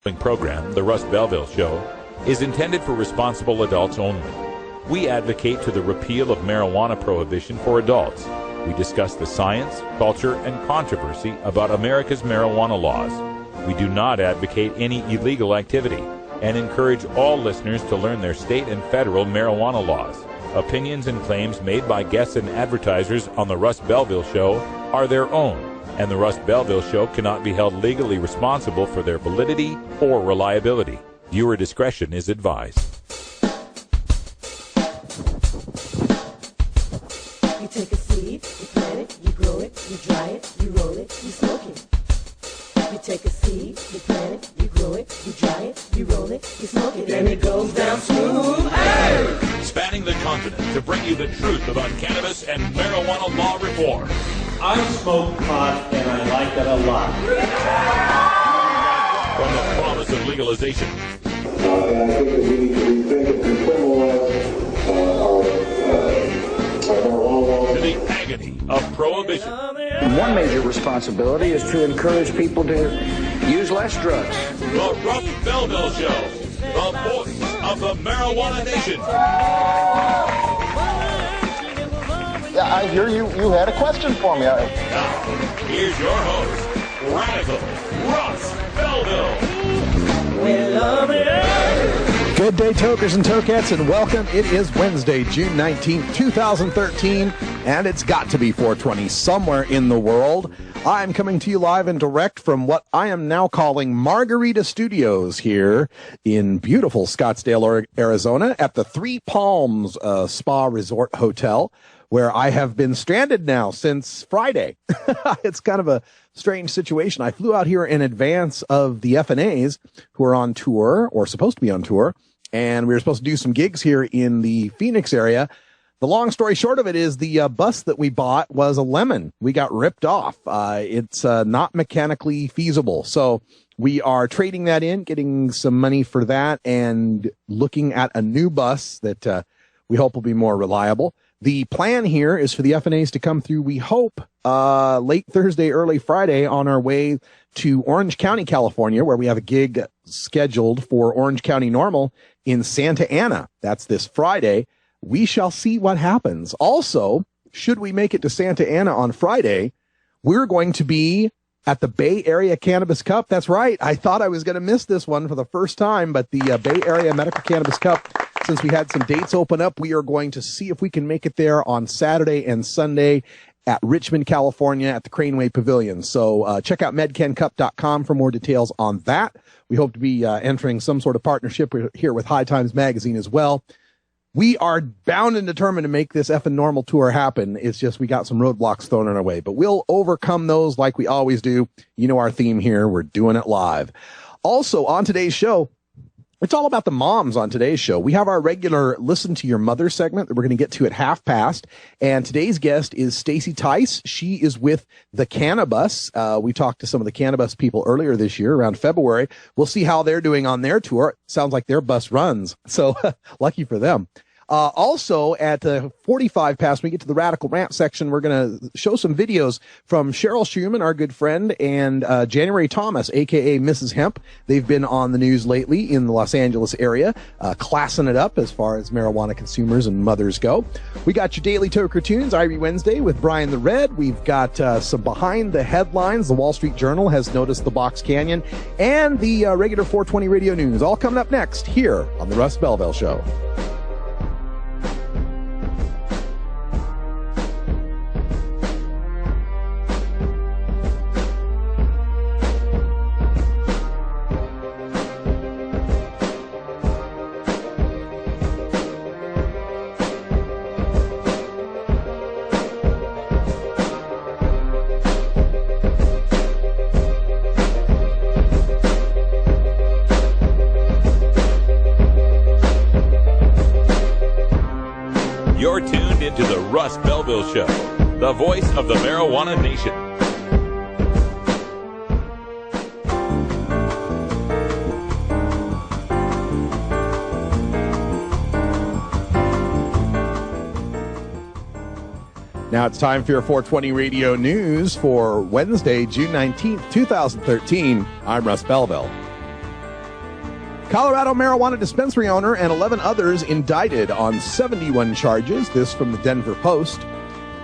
Program, The Russ Belville Show, is intended for responsible adults only. We advocate to the repeal of marijuana prohibition for adults. We discuss the science, culture, and controversy about America's marijuana laws. We do not advocate any illegal activity and encourage all listeners to learn their state and federal marijuana laws. Opinions and claims made by guests and advertisers on The Russ Belville Show are their own, and The Russ Belville Show cannot be held legally responsible for their validity or reliability. Viewer discretion is advised. You take a seed, you plant it, you grow it, you dry it, you roll it, you smoke it. You take a seed, you plant it, you grow it, you dry it, you roll it, you smoke it, and it goes down smooth. Hey! Spanning the continent to bring you the truth about cannabis and marijuana law reform. I smoke pot, and I like it a lot. From the promise of legalization. And I think that we need to rethink and decriminalize our marijuana laws. To the agony of prohibition. One major responsibility is to encourage people to use less drugs. The Russ Belville Show, the voice of the marijuana nation. Yeah, I hear you had a question for me. Now, here's your host, Radical Russ Belville. We love it. Good day, tokers and tokettes, and welcome. It is Wednesday, June 19th, 2013, and it's got to be 420 somewhere in the world. I'm coming to you live and direct from what I am now calling Margarita Studios here in beautiful Scottsdale, Arizona, at the Three Palms Spa Resort Hotel, where I have been stranded now since Friday. It's kind of a strange situation. I flew out here in advance of the FNAs, who are on tour, or supposed to be on tour, and we were supposed to do some gigs here in the Phoenix area. The long story short of it is the bus that we bought was a lemon. We got ripped off. It's not mechanically feasible. So we are trading that in, getting some money for that, and looking at a new bus that we hope will be more reliable. The plan here is for the FNAs to come through, we hope, late Thursday, early Friday on our way to Orange County, California, where we have a gig scheduled for Orange County Normal in Santa Ana. That's this Friday. We shall see what happens. Also, should we make it to Santa Ana on Friday, we're going to be at the Bay Area Cannabis Cup. That's right. I thought I was going to miss this one for the first time, but the Bay Area Medical Cannabis Cup, since we had some dates open up, we are going to see if we can make it there on Saturday and Sunday at Richmond, California at the Craneway Pavilion. So check out medcancup.com for more details on that. We hope to be entering some sort of partnership here with High Times Magazine as well. We are bound and determined to make this effing normal tour happen. It's just we got some roadblocks thrown in our way, but we'll overcome those like we always do. You know our theme here. We're doing it live. Also, on today's show, it's all about the moms on today's show. We have our regular Listen to Your Mother segment that we're going to get to at 1:30. And today's guest is Stacy Tice. She is with the Cannabis. We talked to some of the Cannabis people earlier this year around February. We'll see how they're doing on their tour. Sounds like their bus runs. So lucky for them. Also, at 45 past, when we get to the Radical Rant section, we're going to show some videos from Cheryl Shuman, our good friend, and January Thomas, a.k.a. Mrs. Hemp. They've been on the news lately in the Los Angeles area, classing it up as far as marijuana consumers and mothers go. We got your Daily Toker Tunes, Irie Wednesday with Brian the Red. We've got some behind the headlines. The Wall Street Journal has noticed the Box Canyon, and the regular 420 radio news. All coming up next here on the Russ Belville Show. You're tuned into the Russ Belville Show, the voice of the marijuana nation. Now it's time for your 420 radio news for Wednesday, June 19th, 2013. I'm Russ Belville. Colorado marijuana dispensary owner and 11 others indicted on 71 charges. This from the Denver Post.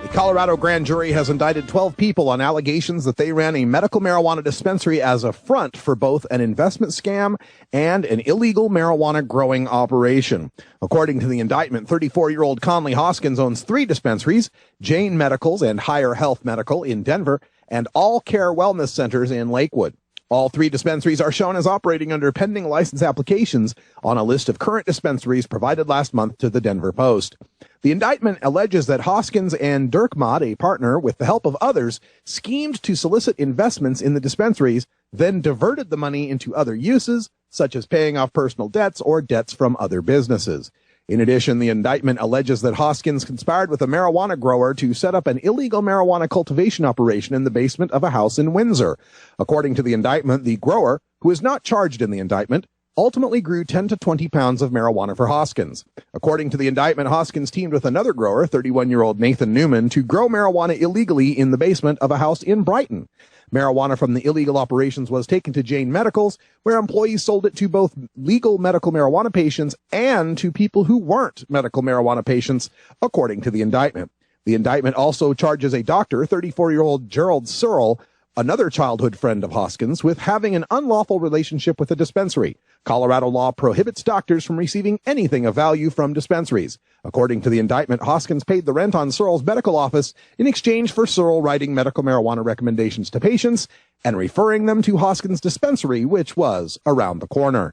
A Colorado grand jury has indicted 12 people on allegations that they ran a medical marijuana dispensary as a front for both an investment scam and an illegal marijuana growing operation. According to the indictment, 34-year-old Conley Hoskins owns 3 dispensaries, Jane Medicals and Higher Health Medical in Denver, and All Care Wellness Centers in Lakewood. All 3 dispensaries are shown as operating under pending license applications on a list of current dispensaries provided last month to the Denver Post. The indictment alleges that Hoskins and Dirkmott, a partner, with the help of others, schemed to solicit investments in the dispensaries, then diverted the money into other uses, such as paying off personal debts or debts from other businesses. In addition, the indictment alleges that Hoskins conspired with a marijuana grower to set up an illegal marijuana cultivation operation in the basement of a house in Windsor. According to the indictment, the grower, who is not charged in the indictment, ultimately grew 10 to 20 pounds of marijuana for Hoskins. According to the indictment, Hoskins teamed with another grower, 31-year-old Nathan Newman, to grow marijuana illegally in the basement of a house in Brighton. Marijuana from the illegal operations was taken to Jane Medicals, where employees sold it to both legal medical marijuana patients and to people who weren't medical marijuana patients, according to the indictment. The indictment also charges a doctor, 34-year-old Gerald Searle, another childhood friend of Hoskins, with having an unlawful relationship with a dispensary. Colorado law prohibits doctors from receiving anything of value from dispensaries. According to the indictment, Hoskins paid the rent on Searle's medical office in exchange for Searle writing medical marijuana recommendations to patients and referring them to Hoskins' dispensary, which was around the corner.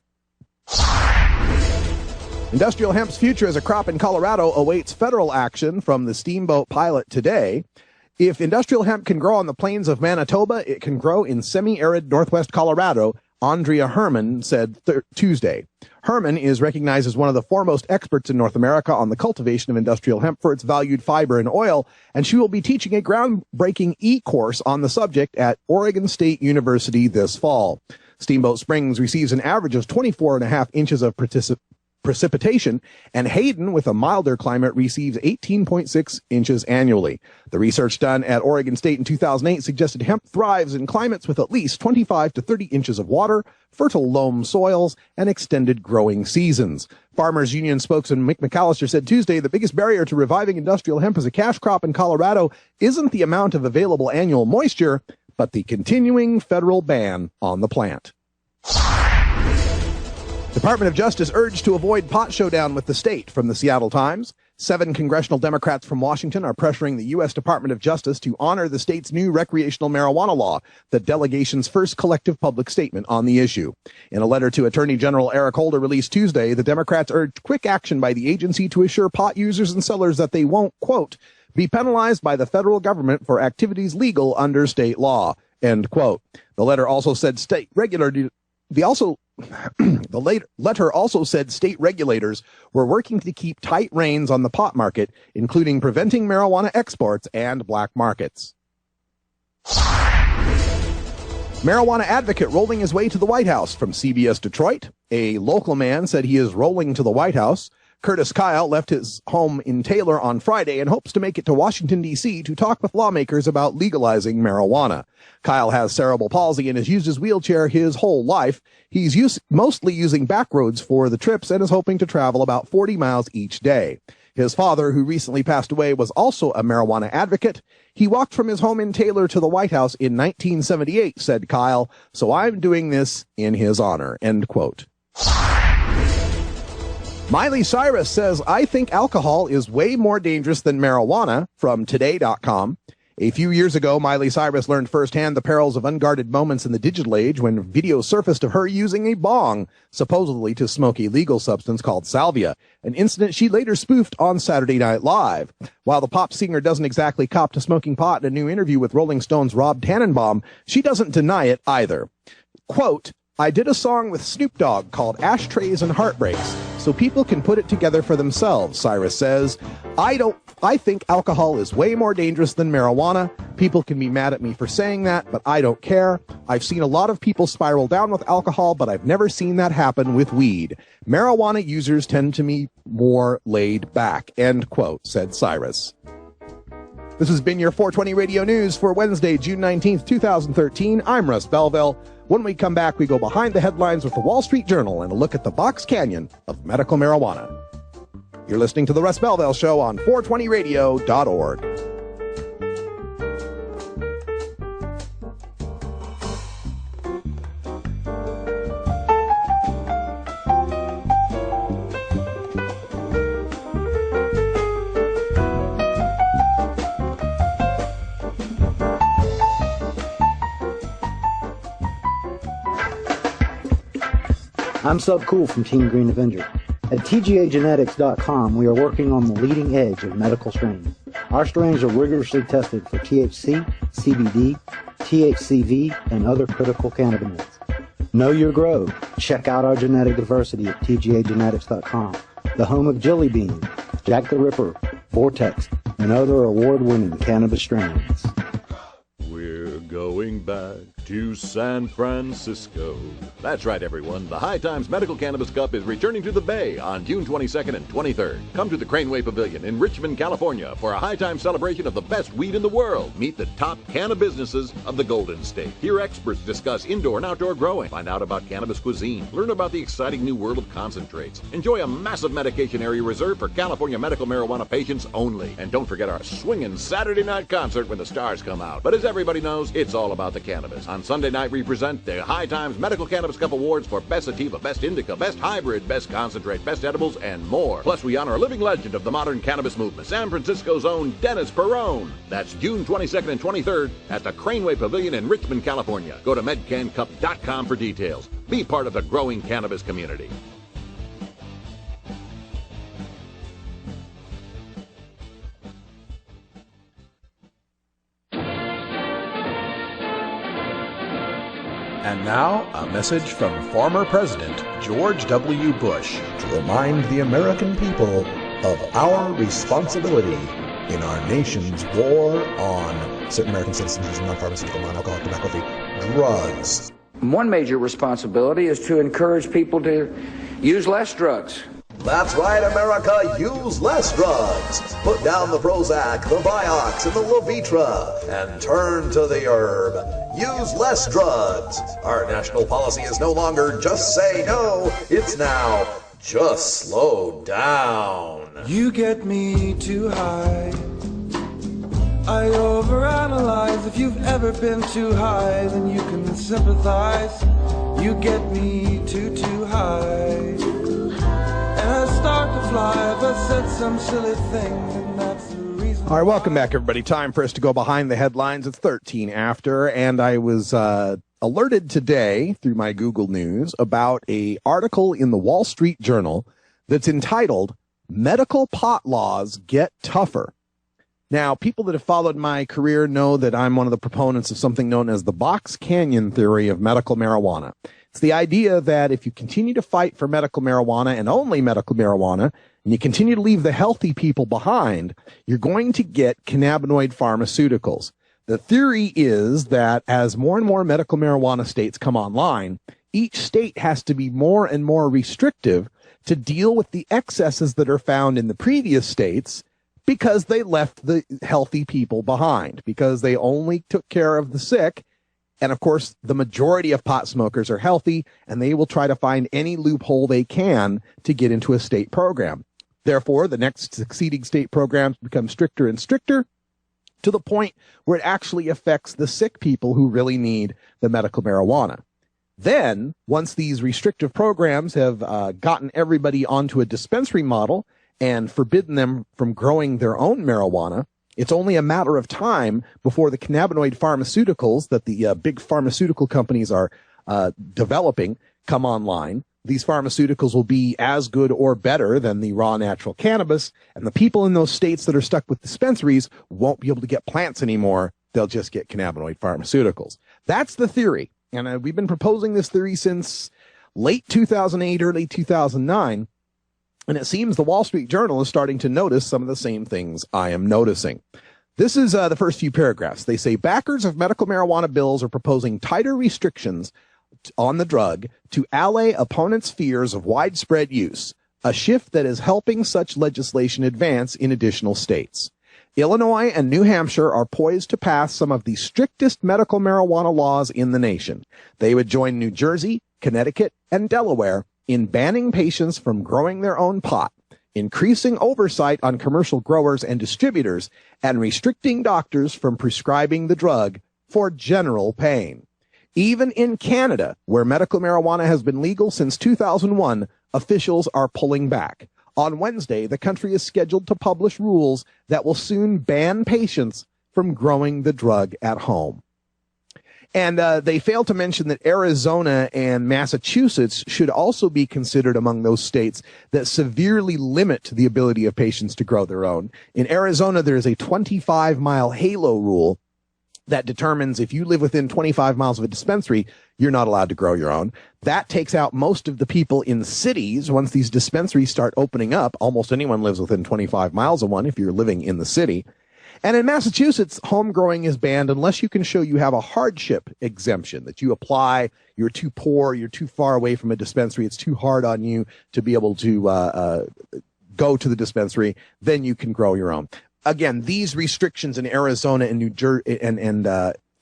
Industrial hemp's future as a crop in Colorado awaits federal action from the steamboat pilot today. If industrial hemp can grow on the plains of Manitoba, it can grow in semi-arid northwest Colorado, Andrea Herman said Tuesday. Herman is recognized as one of the foremost experts in North America on the cultivation of industrial hemp for its valued fiber and oil, and she will be teaching a groundbreaking e-course on the subject at Oregon State University this fall. Steamboat Springs receives an average of 24.5 inches of precipitation, and Hayden, with a milder climate, receives 18.6 inches annually. The research done at Oregon State in 2008 suggested hemp thrives in climates with at least 25 to 30 inches of water, fertile loam soils, and extended growing seasons. Farmers Union spokesman Mick McAllister said Tuesday the biggest barrier to reviving industrial hemp as a cash crop in Colorado isn't the amount of available annual moisture, but the continuing federal ban on the plant. Department of Justice urged to avoid pot showdown with the state from the Seattle Times. 7 congressional Democrats from Washington are pressuring the U.S. Department of Justice to honor the state's new recreational marijuana law, the delegation's first collective public statement on the issue. In a letter to Attorney General Eric Holder released Tuesday, the Democrats urged quick action by the agency to assure pot users and sellers that they won't, quote, be penalized by the federal government for activities legal under state law, end quote. The letter also said The letter also said state regulators were working to keep tight reins on the pot market, including preventing marijuana exports and black markets. Marijuana advocate rolling his way to the White House from CBS Detroit. A local man said he is rolling to the White House. Curtis Kyle left his home in Taylor on Friday and hopes to make it to Washington, D.C. to talk with lawmakers about legalizing marijuana. Kyle has cerebral palsy and has used his wheelchair his whole life. He's mostly using back roads for the trips and is hoping to travel about 40 miles each day. His father, who recently passed away, was also a marijuana advocate. He walked from his home in Taylor to the White House in 1978, said Kyle, so I'm doing this in his honor, end quote. Miley Cyrus says, I think alcohol is way more dangerous than marijuana, from Today.com. A few years ago, Miley Cyrus learned firsthand the perils of unguarded moments in the digital age when video surfaced of her using a bong, supposedly to smoke a legal substance called salvia, an incident she later spoofed on Saturday Night Live. While the pop singer doesn't exactly cop to smoking pot in a new interview with Rolling Stone's Rob Tannenbaum, she doesn't deny it either. Quote, I did a song with Snoop Dogg called Ashtrays and Heartbreaks, so people can put it together for themselves, Cyrus says. I think alcohol is way more dangerous than marijuana. People can be mad at me for saying that, but I don't care. I've seen a lot of people spiral down with alcohol, but I've never seen that happen with weed. Marijuana users tend to be more laid back, end quote, said Cyrus. This has been your 420 Radio News for Wednesday, June 19th, 2013. I'm Russ Belville. When we come back, we go behind the headlines with the Wall Street Journal and a look at the Box Canyon of medical marijuana. You're listening to the Russ Belville Show on 420radio.org. I'm Sub Cool from Team Green Avenger. At TGAgenetics.com, we are working on the leading edge of medical strains. Our strains are rigorously tested for THC, CBD, THCV, and other critical cannabinoids. Know your grow. Check out our genetic diversity at TGAgenetics.com, the home of Jelly Bean, Jack the Ripper, Vortex, and other award-winning cannabis strains. We're going back to San Francisco. That's right, everyone. The High Times Medical Cannabis Cup is returning to the Bay on June 22nd and 23rd. Come to the Craneway Pavilion in Richmond, California for a High Times celebration of the best weed in the world. Meet the top canna businesses of the Golden State. Hear experts discuss indoor and outdoor growing. Find out about cannabis cuisine. Learn about the exciting new world of concentrates. Enjoy a massive medication area reserved for California medical marijuana patients only. And don't forget our swinging Saturday night concert when the stars come out. But as everybody knows, it's all about the cannabis. On Sunday night, we present the High Times Medical Cannabis Cup Awards for Best Sativa, Best Indica, Best Hybrid, Best Concentrate, Best Edibles, and more. Plus, we honor a living legend of the modern cannabis movement, San Francisco's own Dennis Perrone. That's June 22nd and 23rd at the Craneway Pavilion in Richmond, California. Go to medcancup.com for details. Be part of the growing cannabis community. And now, a message from former President George W. Bush to remind the American people of our responsibility in our nation's war on certain American citizens using non-pharmaceutical, non-alcoholic, tobacco-free drugs. One major responsibility is to encourage people to use less drugs. That's right, America, use less drugs. Put down the Prozac, the Vioxx, and the Levitra, and turn to the herb. Use less drugs. Our national policy is no longer just say no, it's now just slow down. You get me too high. I overanalyze. If you've ever been too high, then you can sympathize. You get me too high. And I start to fly, if I said some silly thing, and that's the reason. All right, welcome back, everybody. Time for us to go behind the headlines. It's 13 after, and I was alerted today through my Google News about an article in the Wall Street Journal that's entitled, Medical Pot Laws Get Tougher. Now, people that have followed my career know that I'm one of the proponents of something known as the Box Canyon theory of medical marijuana. It's the idea that if you continue to fight for medical marijuana and only medical marijuana, and you continue to leave the healthy people behind, you're going to get cannabinoid pharmaceuticals. The theory is that as more and more medical marijuana states come online, each state has to be more and more restrictive to deal with the excesses that are found in the previous states because they left the healthy people behind, because they only took care of the sick. And of course, the majority of pot smokers are healthy, and they will try to find any loophole they can to get into a state program. Therefore, the next succeeding state programs become stricter and stricter to the point where it actually affects the sick people who really need the medical marijuana. Then, once these restrictive programs have gotten everybody onto a dispensary model and forbidden them from growing their own marijuana, it's only a matter of time before the cannabinoid pharmaceuticals that the big pharmaceutical companies are developing come online. These pharmaceuticals will be as good or better than the raw natural cannabis, and the people in those states that are stuck with dispensaries won't be able to get plants anymore. They'll just get cannabinoid pharmaceuticals. That's the theory, and we've been proposing this theory since late 2008, early 2009. And it seems the Wall Street Journal is starting to notice some of the same things I am noticing. This is the first few paragraphs. They say backers of medical marijuana bills are proposing tighter restrictions on the drug to allay opponents' fears of widespread use, a shift that is helping such legislation advance in additional states. Illinois and New Hampshire are poised to pass some of the strictest medical marijuana laws in the nation. They would join New Jersey, Connecticut, and Delaware in banning patients from growing their own pot, increasing oversight on commercial growers and distributors, and restricting doctors from prescribing the drug for general pain. Even in Canada, where medical marijuana has been legal since 2001, officials are pulling back. On Wednesday, the country is scheduled to publish rules that will soon ban patients from growing the drug at home. And they fail to mention that Arizona and Massachusetts should also be considered among those states that severely limit the ability of patients to grow their own. In Arizona, there is a 25-mile halo rule that determines if you live within 25 miles of a dispensary, you're not allowed to grow your own. That takes out most of the people in cities. Once these dispensaries start opening up, almost anyone lives within 25 miles of one if you're living in the city. And in Massachusetts, home growing is banned unless you can show you have a hardship exemption, that you apply, you're too poor, you're too far away from a dispensary, it's too hard on you to be able to go to the dispensary, then you can grow your own. Again, these restrictions in Arizona and New Jersey and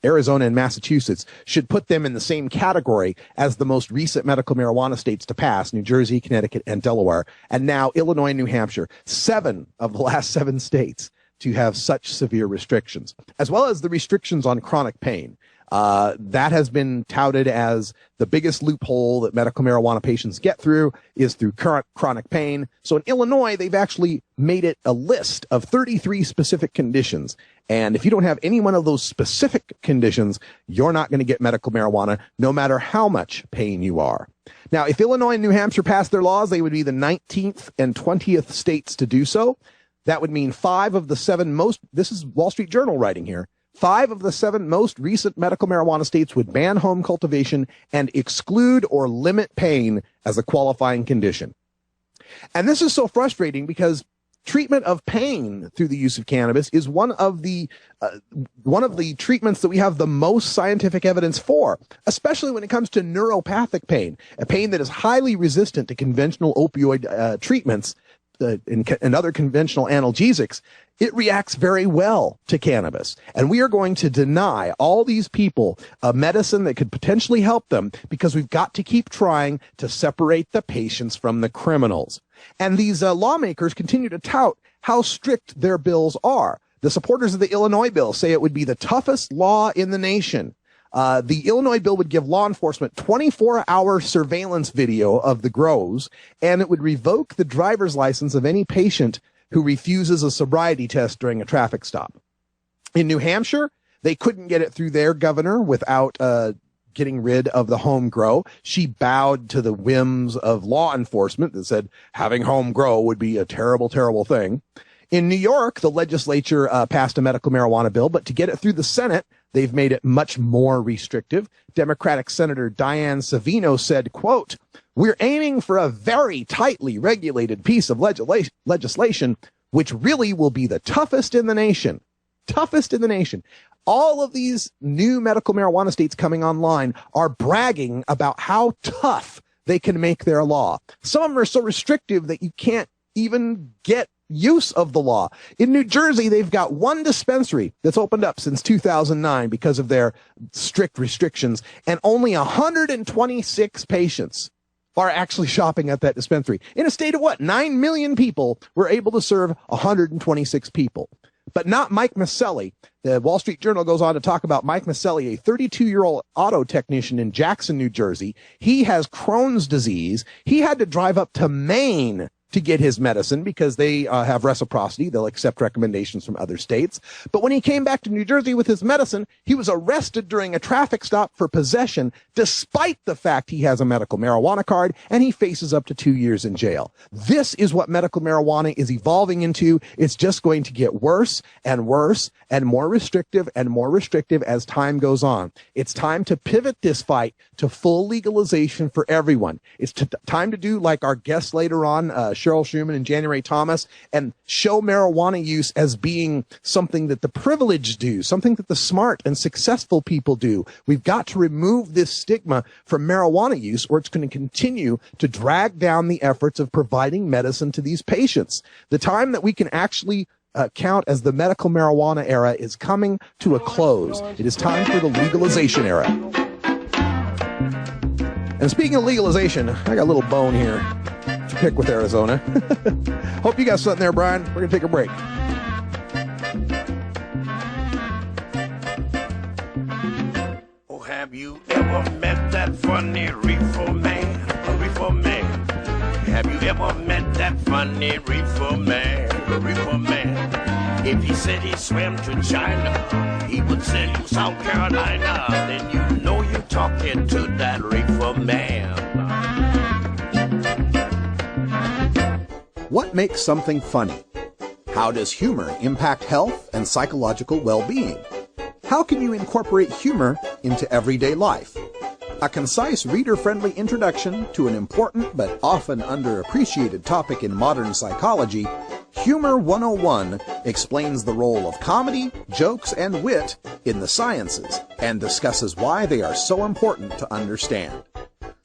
Arizona and Massachusetts should put them in the same category as the most recent medical marijuana states to pass, New Jersey, Connecticut, and Delaware, and now Illinois and New Hampshire, 7 of the last 7 states to have such severe restrictions, as well as the restrictions on chronic pain. That has been touted as the biggest loophole that medical marijuana patients get through is through chronic pain. So in Illinois, they've actually made it a list of 33 specific conditions. And if you don't have any one of those specific conditions, you're not going to get medical marijuana, no matter how much pain you are. Now, if Illinois and New Hampshire passed their laws, they would be the 19th and 20th states to do so. That would mean 5 of the 7 most, this is Wall Street Journal writing here, 5 of the 7 most recent medical marijuana states would ban home cultivation and exclude or limit pain as a qualifying condition. And this is so frustrating because treatment of pain through the use of cannabis is one of the treatments that we have the most scientific evidence for, especially when it comes to neuropathic pain, a pain that is highly resistant to conventional opioid treatments and other conventional analgesics. It reacts very well to cannabis. And we are going to deny all these people a medicine that could potentially help them because we've got to keep trying to separate the patients from the criminals. And these lawmakers continue to tout how strict their bills are. The supporters of the Illinois bill say it would be the toughest law in the nation. The Illinois bill would give law enforcement 24-hour surveillance video of the grows, and it would revoke the driver's license of any patient who refuses a sobriety test during a traffic stop. In New Hampshire, they couldn't get it through their governor without getting rid of the home grow. She bowed to the whims of law enforcement that said having home grow would be a terrible, terrible thing. In New York, the legislature passed a medical marijuana bill, but to get it through the Senate, they've made it much more restrictive. Democratic Senator Dianne Savino said, quote, "We're aiming for a very tightly regulated piece of legislation, which really will be the toughest in the nation." Toughest in the nation. All of these new medical marijuana states coming online are bragging about how tough they can make their law. Some of them are so restrictive that you can't even get use of the law. In New Jersey, they've got 1 dispensary that's opened up since 2009 because of their strict restrictions, and only 126 patients are actually shopping at that dispensary. In a state of 9 million people, we're able to serve 126 people. But not Mike Maselli. The Wall Street Journal goes on to talk about Mike Maselli, a 32-year-old auto technician in Jackson, New Jersey. He has Crohn's disease. He had to drive up to Maine to get his medicine because they have reciprocity. They'll accept recommendations from other states. But when he came back to New Jersey with his medicine, he was arrested during a traffic stop for possession, despite the fact he has a medical marijuana card, and he faces up to 2 years in jail. This is what medical marijuana is evolving into. It's just going to get worse and worse and more restrictive as time goes on. It's time to pivot this fight to full legalization for everyone. It's time to do like our guest later on, Cheryl Shuman and January Thomas, and show marijuana use as being something that the privileged do, something that the smart and successful people do. We've got to remove this stigma from marijuana use, or it's going to continue to drag down the efforts of providing medicine to these patients. The time that we can actually count as the medical marijuana era is coming to a close. It is time for the legalization era. And speaking of legalization, I got a little bone here to pick with Arizona. Hope you got something there, Brian. We're going to take a break. Oh, have you ever met that funny reefer man? A reefer man. Have you ever met that funny reefer man? A reefer man. If he said he swam to China, he would sell you South Carolina. Then you know you're talking to that reefer man. What makes something funny? How does humor impact health and psychological well-being? How can you incorporate humor into everyday life? A concise, reader-friendly introduction to an important but often underappreciated topic in modern psychology, Humor 101 explains the role of comedy, jokes, and wit in the sciences and discusses why they are so important to understand.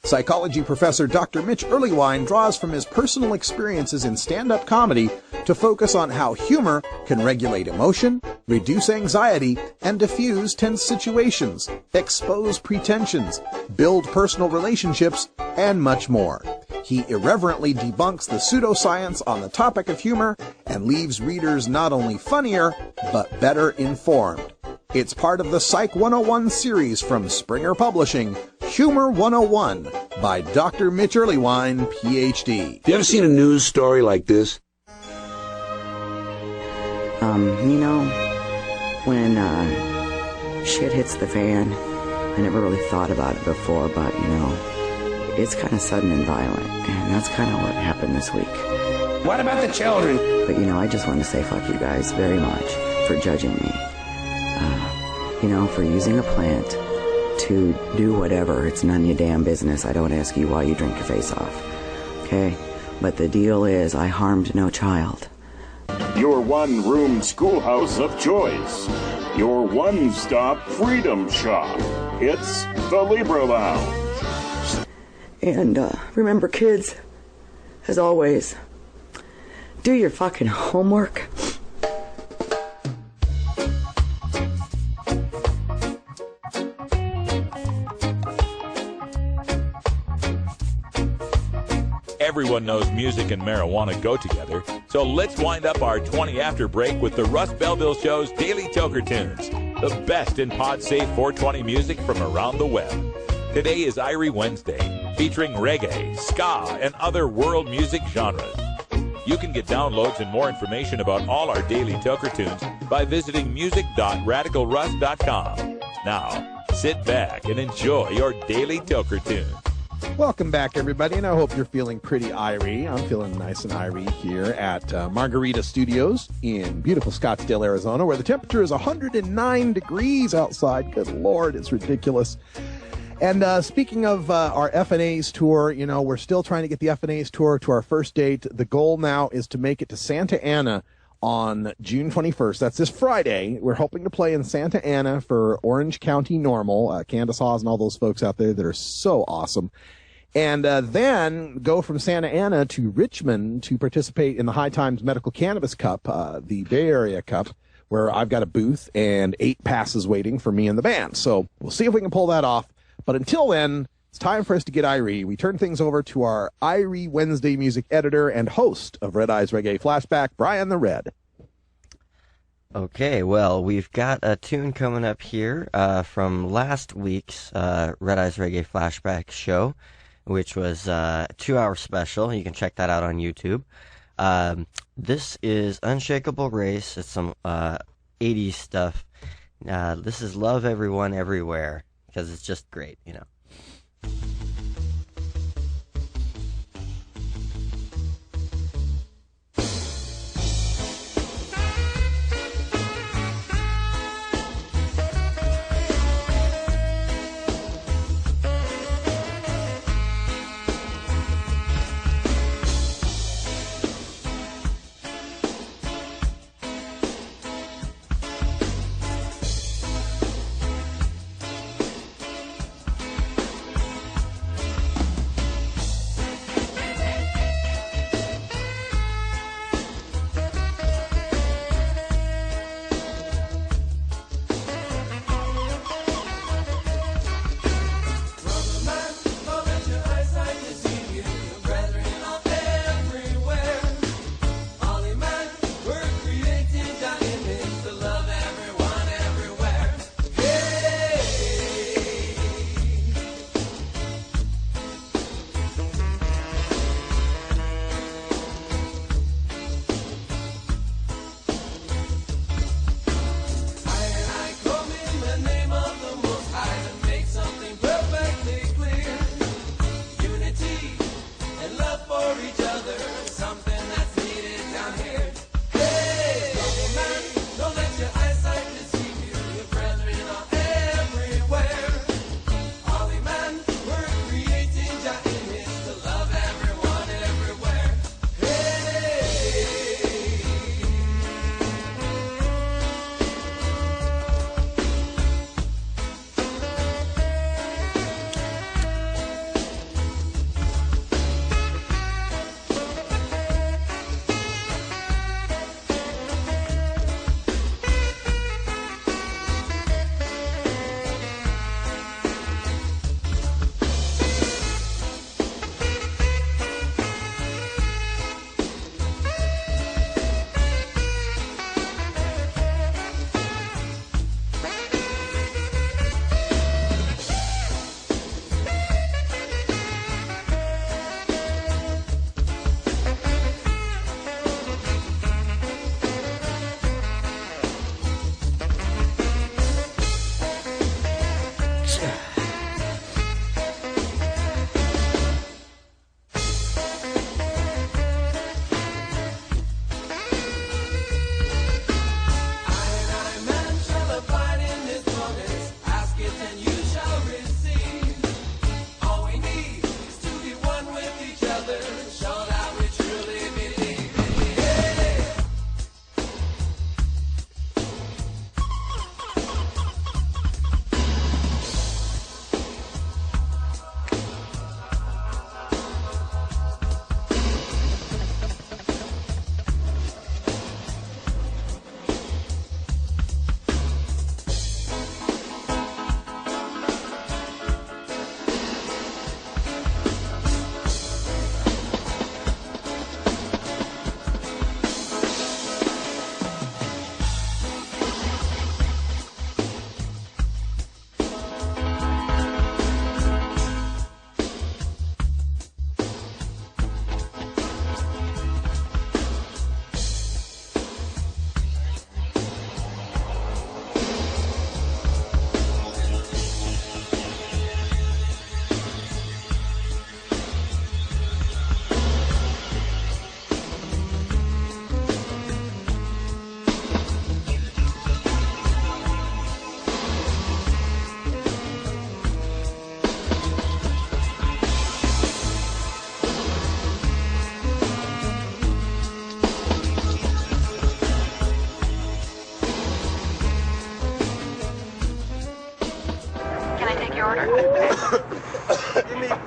Psychology professor Dr. Mitch Earlywine draws from his personal experiences in stand-up comedy to focus on how humor can regulate emotion, reduce anxiety, and diffuse tense situations, expose pretensions, build personal relationships, and much more. He irreverently debunks the pseudoscience on the topic of humor and leaves readers not only funnier, but better informed. It's part of the Psych 101 series from Springer Publishing, Humor 101 by Dr. Mitch Earlywine, Ph.D. You ever seen a news story like this? You know, when shit hits the fan, I never really thought about it before, but, you know, it's kind of sudden and violent, and that's kind of what happened this week. What about the children? But, you know, I just want to say fuck you guys very much for judging me. You know, for using a plant to do whatever. It's none of your damn business. I don't ask you why you drink your face off. Okay? But the deal is, I harmed no child. Your one-room schoolhouse of choice. Your one-stop freedom shop. It's the Libra Lounge. And remember, kids, as always, do your fucking homework. Everyone knows music and marijuana go together, so let's wind up our 20 after break with the Russ Belville Show's Daily Toker Tunes, the best in pod-safe 420 music from around the web. Today is Irie Wednesday, featuring reggae, ska, and other world music genres. You can get downloads and more information about all our Daily Toker Tunes by visiting music.radicalruss.com. Now, sit back and enjoy your Daily Toker Tunes. Welcome back, everybody, and I hope you're feeling pretty irie. I'm feeling nice and irie here at Margarita Studios in beautiful Scottsdale, Arizona, where the temperature is 109 degrees outside. Good Lord, it's ridiculous. And speaking of our FNA's tour, you know, we're still trying to get the FNA's tour to our first date. The goal now is to make it to Santa Ana on June 21st. That's this Friday. We're hoping to play in Santa Ana for Orange County Normal, Candace Hawes and all those folks out there that are so awesome. And then go from Santa Ana to Richmond to participate in the High Times Medical Cannabis Cup, the Bay Area Cup, where I've got a booth and 8 passes waiting for me and the band. So we'll see if we can pull that off. But until then, it's time for us to get irie. We turn things over to our Irie Wednesday music editor and host of Red Eyes Reggae Flashback, Brian the Red. Okay, well, we've got a tune coming up here from last week's Red Eyes Reggae Flashback show, which was a 2-hour special. You can check that out on YouTube. This is Unshakable Race. It's some 80s stuff. This is Love Everyone Everywhere, because it's just great, you know.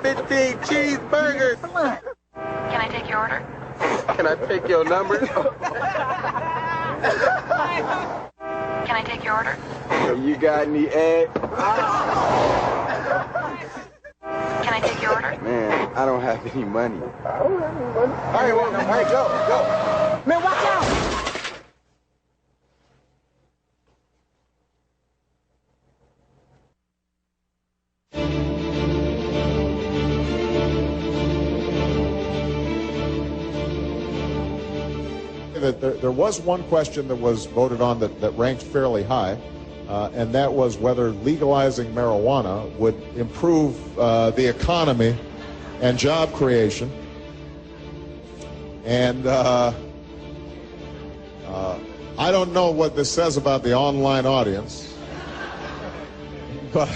15 cheeseburgers. Can I take your order? Can I pick your number? Can I take your order? You got any eggs? Can I take your order? Man, I don't have any money. All right, go. Man, watch out! There was one question that was voted on that ranked fairly high, and that was whether legalizing marijuana would improve the economy and job creation. And I don't know what this says about the online audience, but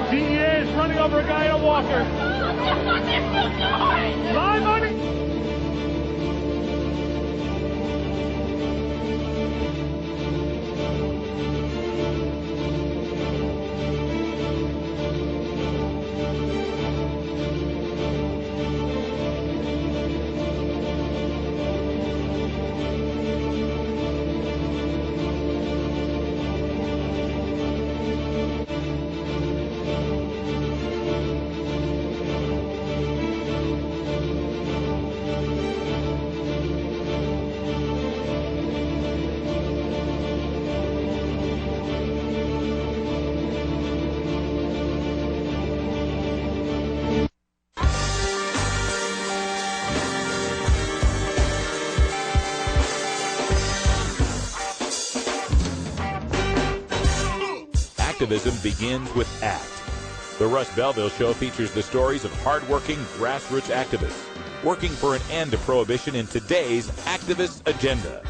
DEA is running over a guy in a walker. My money! Activism begins with ACT. The Russ Belville Show features the stories of hardworking grassroots activists working for an end to prohibition in today's activist agenda.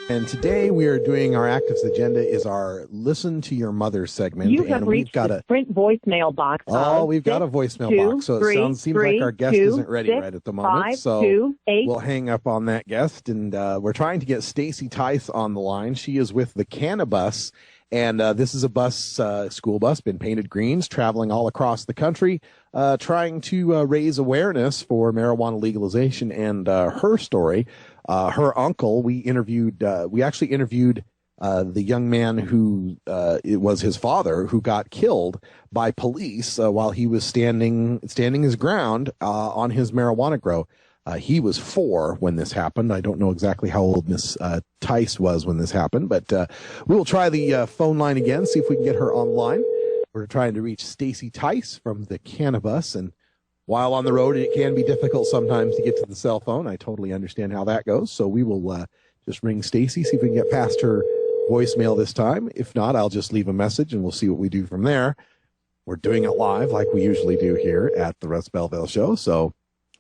And today we are doing our activist agenda is our Listen to Your Mother segment. You have and reached the Sprint voicemail box. We've got a voicemail box, so it seems like our guest isn't ready right at the moment. So we'll hang up on that guest, and we're trying to get Stacy Tice on the line. She is with the Cannabus, and this is a bus, school bus, been painted greens, traveling all across the country, trying to raise awareness for marijuana legalization. And her story, her uncle, we actually interviewed the young man who it was his father who got killed by police while he was standing his ground on his marijuana grow. He was 4 when this happened. I don't know exactly how old Miss Tice was when this happened, but we will try the phone line again, see if we can get her online. We're trying to reach Stacy Tice from the Cannabus, and while on the road, it can be difficult sometimes to get to the cell phone. I totally understand how that goes. So we will just ring Stacy, see if we can get past her voicemail this time. If not, I'll just leave a message and we'll see what we do from there. We're doing it live like we usually do here at the Russ Belville Show. So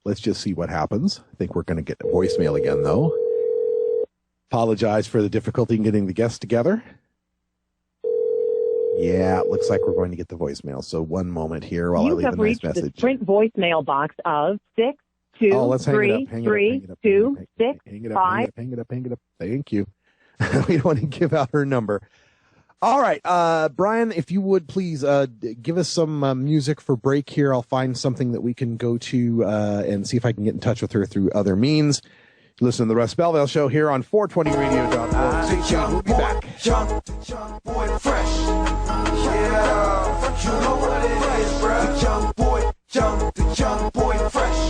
let's just see what happens. I think we're going to get a voicemail again, though. Apologize for the difficulty in getting the guests together. Yeah, it looks like we're going to get the voicemail. So one moment here while I leave a nice message. You have reached the Sprint voicemail box of 6233265. Hang it up. Thank you. We don't want to give out her number. All right, Brian, if you would please give us some music for break here. I'll find something that we can go to and see if I can get in touch with her through other means. Listen to the Russ Belville Show here on 420radio.org. We'll be back. Young boy, fresh. Yeah, you know what it is, bro. The young boy, fresh.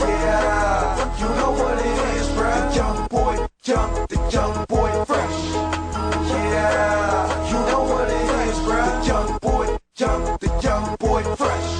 Yeah, you know what it is, bro. The young boy, fresh. Yeah, you know what it is, bro. The young boy, fresh.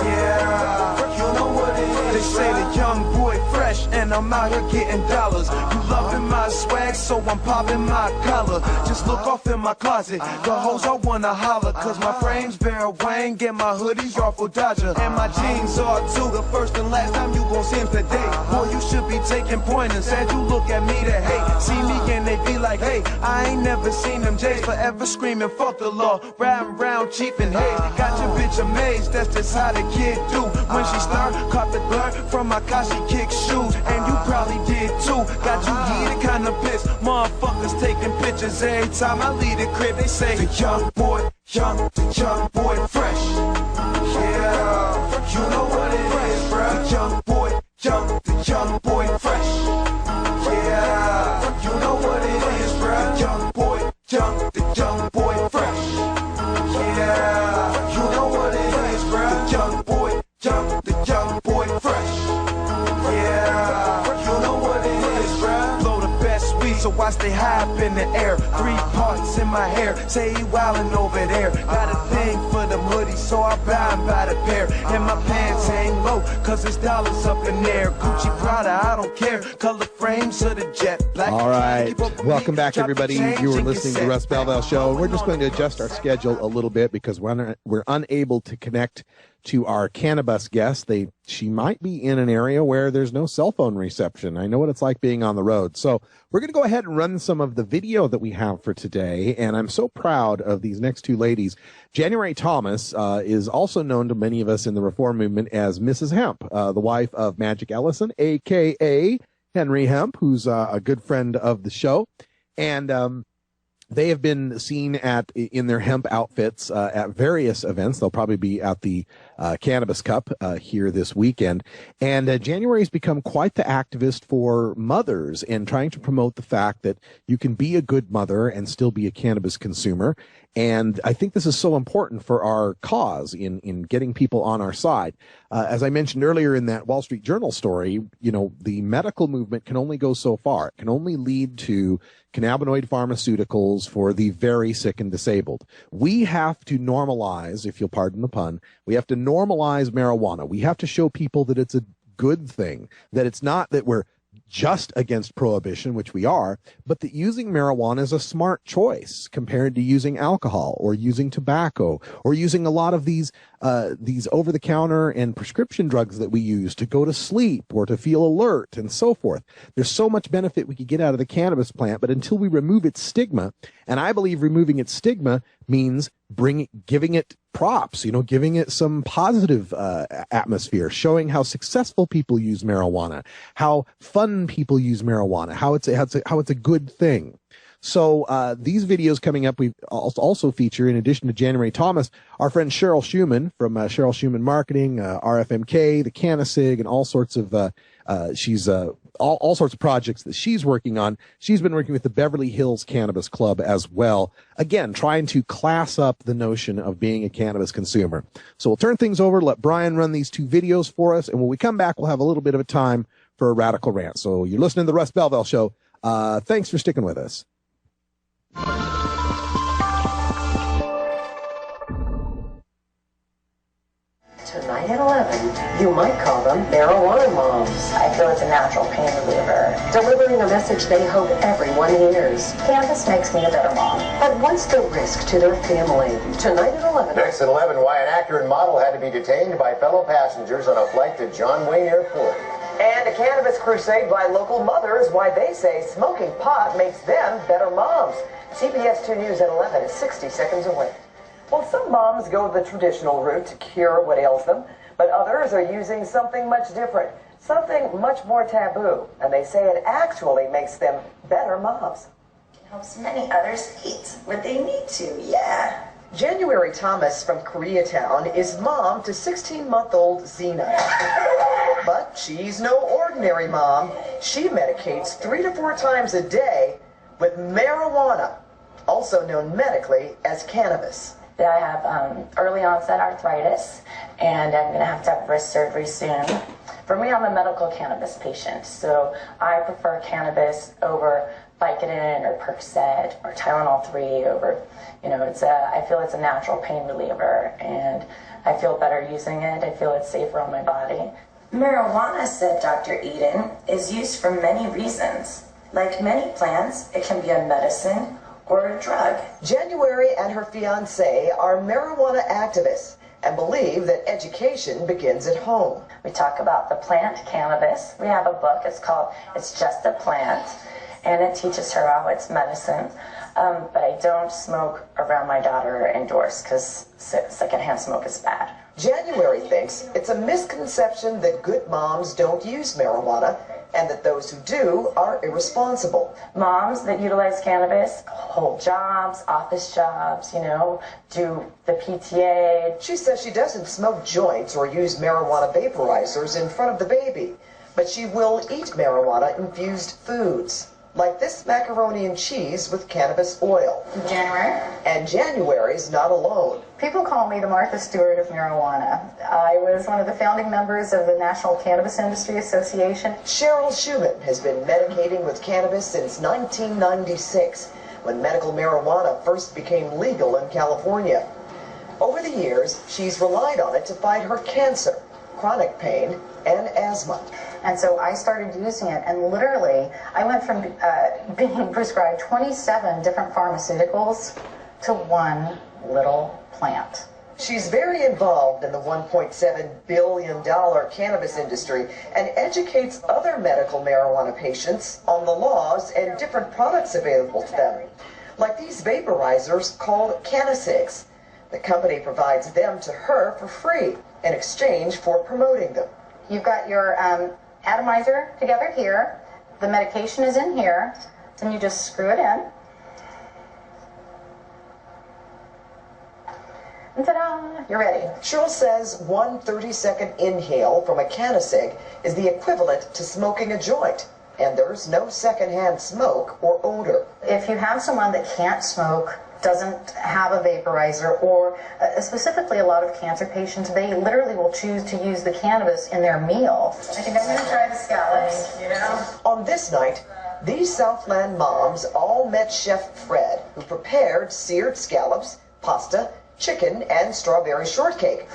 Yeah, you know what it is. They say the young boy fresh, and I'm out here getting dollars. You loving my swag, so I'm popping my collar. Just look off in my closet. The hoes all wanna holler, cause my frame's Bear Wang, get my hoodies awful Dodger, and my jeans are too. The first and last time you gon' see him today. Boy, you should be taking pointers, and you look at me to hate. See me and they be like, hey, I ain't never seen them J's forever screaming, fuck the law, riding round cheap and hey. Got your bitch amazed, that's just how the kid do. When she start, caught the glare from my car, she kick shoes, and you probably did too. Got you heated, kinda pissed. Motherfuckers taking pictures every time I leave the crib. They say the young boy fresh. Yeah, you know what it is, bruh. The young boy fresh. Yeah, you know what it is, bruh. The young boy fresh. Yeah, you know what it is, bruh. The young boy fresh. Yeah, you know what it is, bruh. Blow the best weed, so I stay high up in the air. 3 parts in my hair, say he wildin' over there. Got a thing for them hoodies, so I buy and buy the pair. And my pants hang low, cause it's dollars up in there. Gucci, Prada, I don't care. Color frames of the jet black. All right. Welcome back, everybody. You were listening to the Russ Belville Show. We're just going to adjust our schedule a little bit because we're unable to connect to our cannabis guest. She might be in an area where there's no cell phone reception. I know what it's like being on the road. So we're going to go ahead and run some of the video that we have for today. And I'm so proud of these next two ladies. January Thomas is also known to many of us in the reform movement as Mrs. Hemp, the wife of Magic Ellison, a.k.a. Henry Hemp, who's a good friend of the show. And they have been seen in their hemp outfits at various events. They'll probably be at the Cannabis Cup here this weekend. And January's become quite the activist for mothers and trying to promote the fact that you can be a good mother and still be a cannabis consumer. And I think this is so important for our cause in getting people on our side. As I mentioned earlier in that Wall Street Journal story, the medical movement can only go so far. It can only lead to cannabinoid pharmaceuticals for the very sick and disabled. We have to normalize, if you'll pardon the pun, we have to normalize marijuana. We have to show people that it's a good thing, that it's not that we're just against prohibition, which we are, but that using marijuana is a smart choice compared to using alcohol or using tobacco or using a lot of these over-the-counter and prescription drugs that we use to go to sleep or to feel alert and so forth. There's so much benefit we could get out of the cannabis plant, but until we remove its stigma, and I believe removing its stigma means giving it props, giving it some positive atmosphere, showing how successful people use marijuana, how fun people use marijuana, how it's a good thing. So these videos coming up, we also feature, in addition to January Thomas, our friend Cheryl Shuman from Cheryl Shuman Marketing, RFMK, the Canasig, and all sorts of all sorts of projects that she's working on. She's been working with the Beverly Hills Cannabis Club as well. Again, trying to class up the notion of being a cannabis consumer. So we'll turn things over, let Brian run these two videos for us, and when we come back, we'll have a little bit of a time for a radical rant. So you're listening to the Russ Belville Show. Thanks for sticking with us. Tonight at 11, you might call them marijuana moms. I feel it's a natural pain reliever. Delivering a message they hope everyone hears. Cannabis makes me a better mom. But what's the risk to their family? Tonight at 11. Next at 11, why an actor and model had to be detained by fellow passengers on a flight to John Wayne Airport. And a cannabis crusade by local mothers, why they say smoking pot makes them better moms. CBS 2 News at 11 is 60 seconds away. Well, some moms go the traditional route to cure what ails them, but others are using something much different, something much more taboo, and they say it actually makes them better moms. It helps many others eat what they need to, yeah. January Thomas from Koreatown is mom to 16-month-old Zena. But she's no ordinary mom. She medicates 3 to 4 times a day with marijuana, also known medically as cannabis. I have early onset arthritis, and I'm going to have wrist surgery soon. For me, I'm a medical cannabis patient, so I prefer cannabis over Vicodin or Percocet or Tylenol 3 over, I feel it's a natural pain reliever, and I feel better using it. I feel it's safer on my body. Marijuana, said Dr. Eden, is used for many reasons. Like many plants, it can be a medicine or a drug. January and her fiancé are marijuana activists and believe that education begins at home. We talk about the plant cannabis. We have a book, it's called It's Just a Plant, and it teaches her how it's medicine. But I don't smoke around my daughter indoors because secondhand smoke is bad. January thinks it's a misconception that good moms don't use marijuana and that those who do are irresponsible. Moms that utilize cannabis hold jobs, office jobs, do the PTA. She says she doesn't smoke joints or use marijuana vaporizers in front of the baby, but she will eat marijuana-infused foods, like this macaroni and cheese with cannabis oil. January. And January's not alone. People call me the Martha Stewart of marijuana. I was one of the founding members of the National Cannabis Industry Association. Cheryl Shuman has been medicating with cannabis since 1996, when medical marijuana first became legal in California. Over the years, she's relied on it to fight her cancer, chronic pain, and asthma. And so I started using it, and literally, I went from being prescribed 27 different pharmaceuticals to one little plant. She's very involved in the $1.7 billion cannabis industry and educates other medical marijuana patients on the laws and different products available to them, like these vaporizers called Cannasigs. The company provides them to her for free in exchange for promoting them. You've got your atomizer together here. The medication is in here. Then you just screw it in. And ta-da! You're ready. Cheryl says one 30-second inhale from a Cannasig is the equivalent to smoking a joint, and there's no secondhand smoke or odor. If you have someone that can't smoke, doesn't have a vaporizer, or specifically a lot of cancer patients, they literally will choose to use the cannabis in their meal. I think I'm going to try the scallops, On this night, these Southland moms all met Chef Fred, who prepared seared scallops, pasta, chicken, and strawberry shortcake.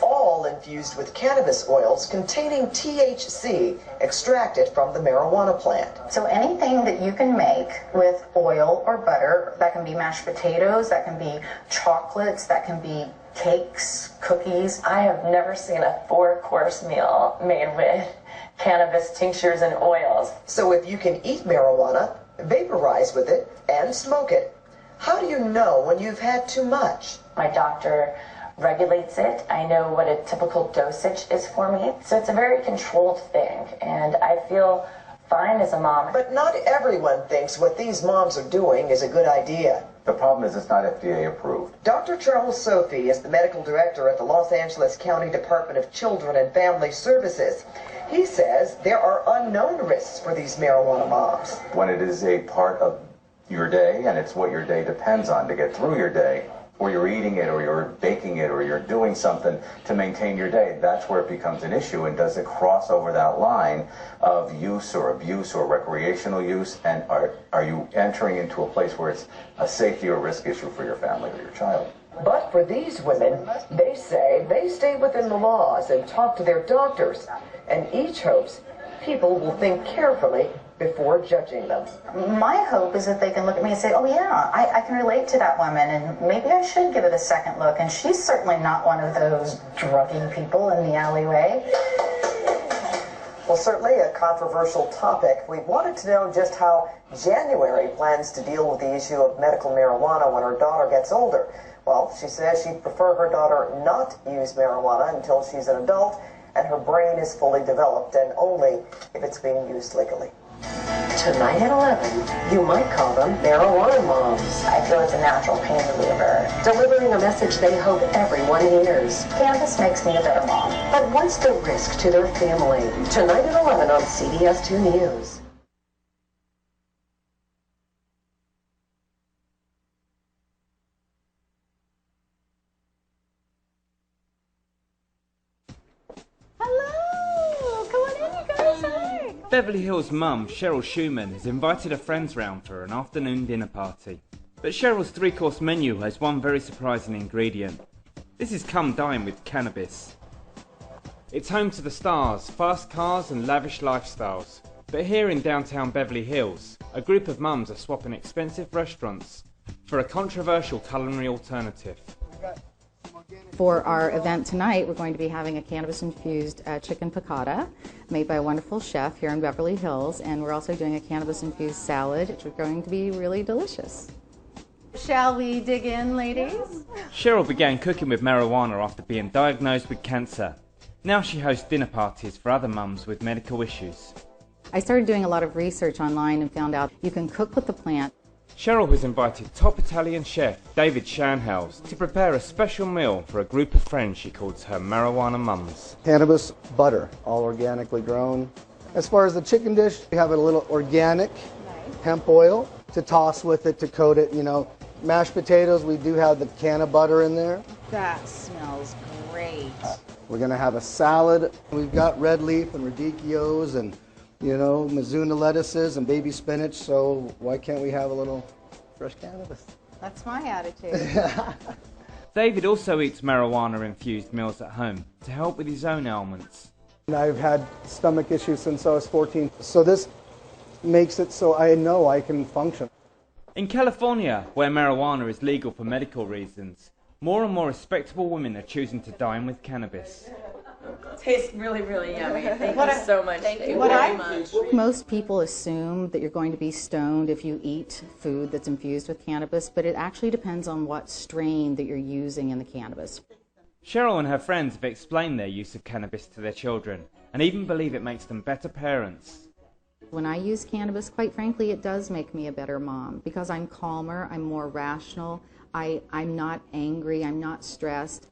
All infused with cannabis oils containing THC extracted from the marijuana plant. So anything that you can make with oil or butter, that can be mashed potatoes, that can be chocolates, that can be cakes, cookies. I have never seen a 4-course meal made with cannabis tinctures and oils. So if you can eat marijuana, vaporize with it, and smoke it, how do you know when you've had too much? My doctor regulates it. I know what a typical dosage is for me. So it's a very controlled thing, and I feel fine as a mom. But not everyone thinks what these moms are doing is a good idea. The problem is it's not FDA approved. Dr. Charles Sophie is the medical director at the Los Angeles County Department of Children and Family Services. He says there are unknown risks for these marijuana moms. When it is a part of your day, and it's what your day depends on to get through your day, or you're eating it, or you're baking it, or you're doing something to maintain your day, that's where it becomes an issue. And does it cross over that line of use or abuse or recreational use? And are you entering into a place where it's a safety or risk issue for your family or your child? But for these women, they say they stay within the laws and talk to their doctors, and each hopes people will think carefully before judging them. My hope is that they can look at me and say, oh yeah, I can relate to that woman, and maybe I should give it a second look, and she's certainly not one of those drugging people in the alleyway. Well, certainly a controversial topic. We wanted to know just how January plans to deal with the issue of medical marijuana when her daughter gets older. Well, she says she'd prefer her daughter not use marijuana until she's an adult and her brain is fully developed, and only if it's being used legally. Tonight at 11, you might call them marijuana moms. I feel it's a natural pain reliever. Delivering a message they hope everyone hears. Cannabis makes me a better mom. But what's the risk to their family? Tonight at 11 on CBS 2 News. Beverly Hills mum, Cheryl Shuman, has invited her friends round for an afternoon dinner party. But Cheryl's 3-course menu has one very surprising ingredient. This is come dine with cannabis. It's home to the stars, fast cars and lavish lifestyles. But here in downtown Beverly Hills, a group of mums are swapping expensive restaurants for a controversial culinary alternative. For our event tonight, we're going to be having a cannabis-infused chicken piccata made by a wonderful chef here in Beverly Hills, and we're also doing a cannabis-infused salad, which is going to be really delicious. Shall we dig in, ladies? Cheryl began cooking with marijuana after being diagnosed with cancer. Now she hosts dinner parties for other mums with medical issues. I started doing a lot of research online and found out you can cook with the plant. Cheryl has invited top Italian chef David Schanhaus to prepare a special meal for a group of friends she calls her marijuana mums. Cannabis butter, all organically grown. As far as the chicken dish, we have a little organic hemp oil to toss with it to coat it, you know. Mashed potatoes, we do have the can of butter in there. That smells great. We're going to have a salad. We've got red leaf and radicchios and, you know, Mizuna lettuces and baby spinach, so why can't we have a little fresh cannabis? That's my attitude. David also eats marijuana-infused meals at home to help with his own ailments. I've had stomach issues since I was 14, so this makes it so I know I can function. In California, where marijuana is legal for medical reasons, more and more respectable women are choosing to dine with cannabis. Tastes really, really yummy. Thank you so much. Thank you very much. Most people assume that you're going to be stoned if you eat food that's infused with cannabis, but it actually depends on what strain that you're using in the cannabis. Cheryl and her friends have explained their use of cannabis to their children and even believe it makes them better parents. When I use cannabis, quite frankly, it does make me a better mom because I'm calmer, I'm more rational, I'm not angry, I'm not stressed.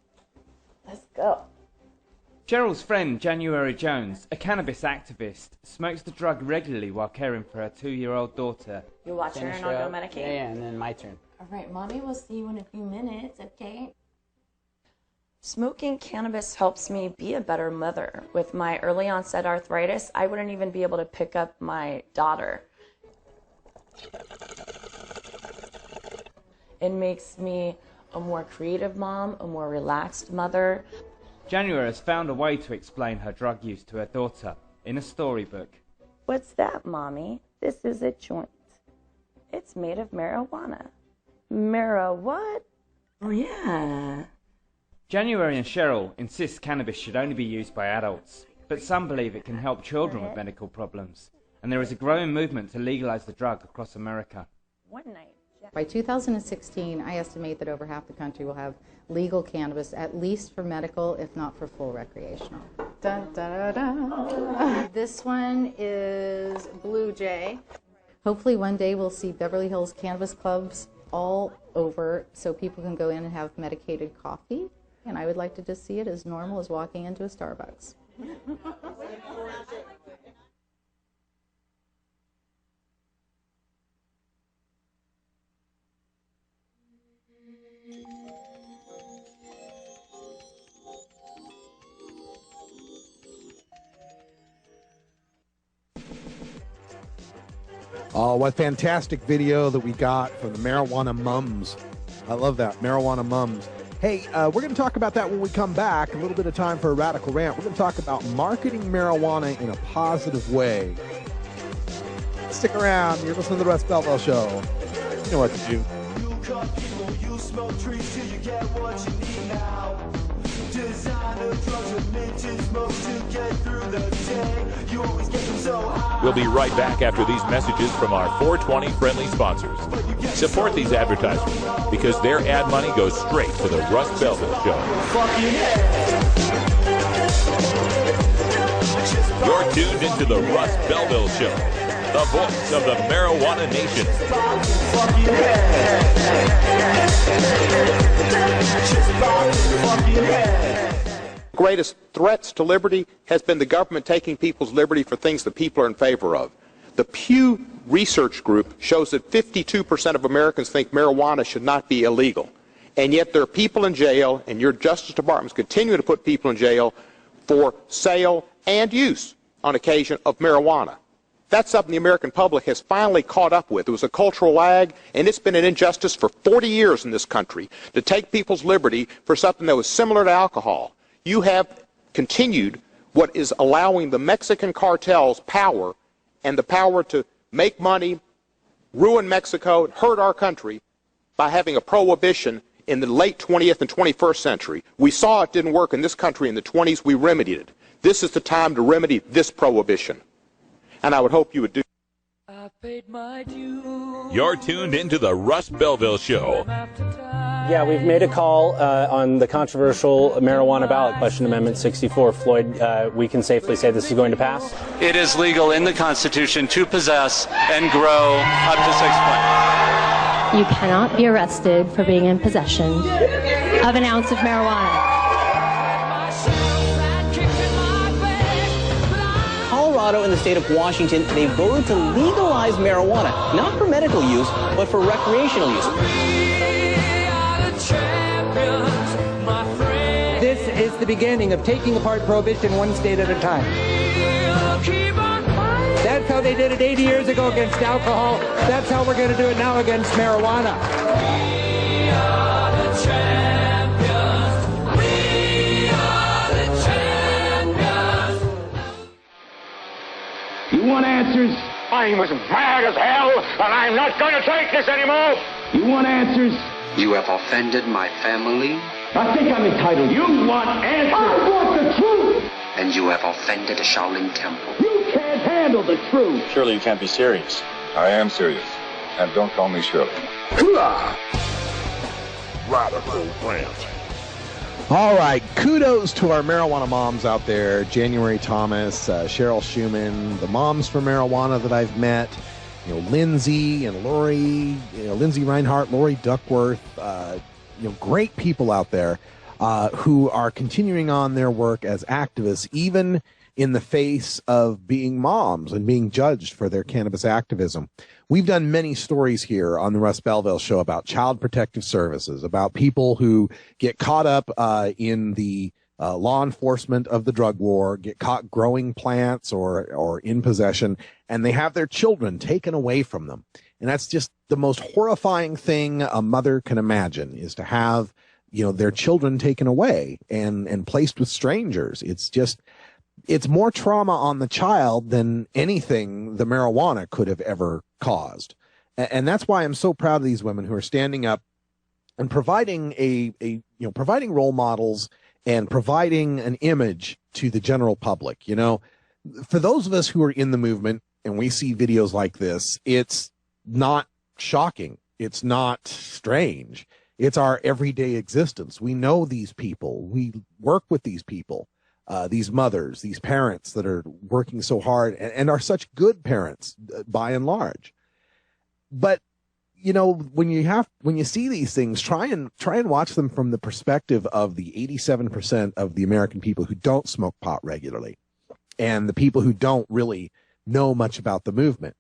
Let's go. Cheryl's friend, January Jones, a cannabis activist, smokes the drug regularly while caring for her 2-year-old daughter. You watch her and I'll go medicate. Yeah, and then my turn. All right, Mommy, we'll see you in a few minutes, okay? Smoking cannabis helps me be a better mother. With my early onset arthritis, I wouldn't even be able to pick up my daughter. It makes me a more creative mom, a more relaxed mother. January has found a way to explain her drug use to her daughter in a storybook. What's that, Mommy? This is a joint. It's made of marijuana. What? Oh, yeah. January and Cheryl insist cannabis should only be used by adults, but some believe it can help children with medical problems, and there is a growing movement to legalize the drug across America. One night. By 2016, I estimate that over half the country will have legal cannabis, at least for medical, if not for full recreational. Dun, da, da, da. This one is Blue Jay. Hopefully one day we'll see Beverly Hills cannabis clubs all over so people can go in and have medicated coffee. And I would like to just see it as normal as walking into a Starbucks. Oh, what fantastic video that we got from the Marijuana Mums. I love that, Marijuana Mums. Hey, we're going to talk about that when we come back. A little bit of time for a radical rant. We're going to talk about marketing marijuana in a positive way. Stick around. You're listening to the Russ Belville Show. You know what to do. You cut people, you smoke trees till you get what you need now. Designer drugs and minted smokes to get through the day. You always get them so high. We'll be right back after these messages from our 420 friendly sponsors. Support these advertisers because their ad money goes straight to the Russ Belville Show. You're tuned into the Russ Belville Show, the voice of the marijuana nation. Greatest threats to liberty has been the government taking people's liberty for things that people are in favor of. The Pew Research Group shows that 52% of Americans think marijuana should not be illegal. And yet there are people in jail, and your Justice Departments continue to put people in jail for sale and use on occasion of marijuana. That's something the American public has finally caught up with. It was a cultural lag, and it's been an injustice for 40 years in this country to take people's liberty for something that was similar to alcohol. You have continued what is allowing the Mexican cartels power and the power to make money, ruin Mexico, hurt our country by having a prohibition in the late 20th and 21st century. We saw it didn't work in this country in the 20s. We remedied it. This is the time to remedy this prohibition. And I would hope you would do. You're tuned into the Russ Belville Show. Yeah, we've made a call on the controversial marijuana ballot question, Amendment 64. Floyd, we can safely say this is going to pass? It is legal in the Constitution to possess and grow up to 6 plants. You cannot be arrested for being in possession of an ounce of marijuana. Colorado and the state of Washington, they voted to legalize marijuana, not for medical use, but for recreational use. This is the beginning of taking apart prohibition one state at a time. That's how they did it 80 years ago against alcohol. That's how we're going to do it now against marijuana. We are the champions. We are the champions. You want answers? I'm as mad as hell, and I'm not going to take this anymore. You want answers? You have offended my family. I think I'm entitled. You want answers? I want the truth. And you have offended the Shaolin Temple. You can't handle the truth. Surely you can't be serious. I am serious. And don't call me Shirley. Radical rant. All right, kudos to our marijuana moms out there. January Thomas, Cheryl Shuman, the moms for marijuana that I've met. You know, Lindsay and Lori, Lindsay Reinhart, Lori Duckworth, great people out there who are continuing on their work as activists, even in the face of being moms and being judged for their cannabis activism. We've done many stories here on the Russ Belville Show about child protective services, about people who get caught up in the law enforcement of the drug war, get caught growing plants or in possession, and they have their children taken away from them. And that's just the most horrifying thing a mother can imagine, is to have, their children taken away and placed with strangers. It's more trauma on the child than anything the marijuana could have ever caused. And that's why I'm so proud of these women who are standing up and providing providing role models and providing an image to the general public. For those of us who are in the movement and we see videos like this, it's not shocking. It's not strange. It's our everyday existence. We know these people. We work with these people, these mothers, these parents that are working so hard and are such good parents by and large. But, when you see these things, try and watch them from the perspective of the 87% of the American people who don't smoke pot regularly and the people who don't really know much about the movement.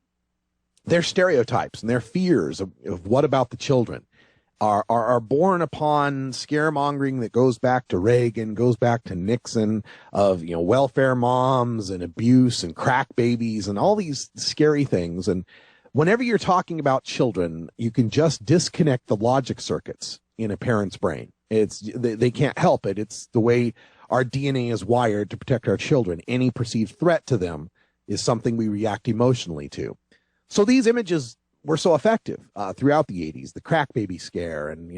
Their stereotypes and their fears of what about the children are born upon scaremongering that goes back to Reagan, goes back to Nixon, of, welfare moms and abuse and crack babies and all these scary things. And whenever you're talking about children, you can just disconnect the logic circuits in a parent's brain. They can't help it. It's the way our DNA is wired to protect our children. Any perceived threat to them is something we react emotionally to. So these images were so effective throughout the 80s, the crack baby scare and,